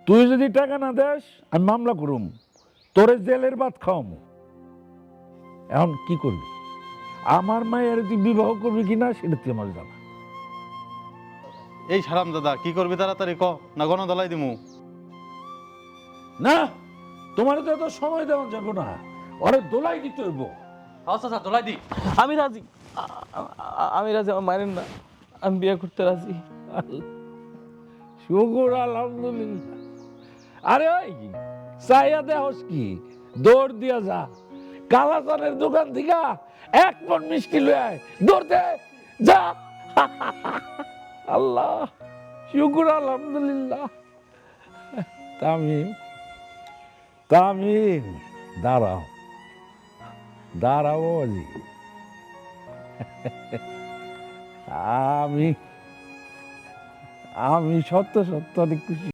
তুই যদি টাকা না দেস আমি মামলা করুম, তোরে জেলের ভাত খাওয়ামু। এখন কি করবি? আমার মায়ের তুই বিবাহ করবি কিনা সেটা তুই আমার জানা। এই সারাম দাদা কি করবি তাড়াতাড়ি ক, না গণ দলাই দিমু? না, তোমার তো এত সময় দেওয়া যাবে না, ওরে দোলাই দিতে হইব। আচ্ছা স্যার দোলাই দি। আমি রাজি, আমি রাজি, আমার মারেন না, আমি বিয়ে করতে রাজি। শুকুর আলহামদুলিল্লাহ। আরে ওই চাইয়া দেহস কি, দৌড় দিয়া যা, কালাচানের দোকান থেকে 1 পণ মিষ্টি লয়ে আয়, দৌড় দে যা। আল্লাহ, শুকুর আলহামদুলিল্লাহ। তামিম, তামিম, দাঁড়াও, দাঁড়াও বাবাজি। আমি আমি সত্য সত্য অনেক খুশি।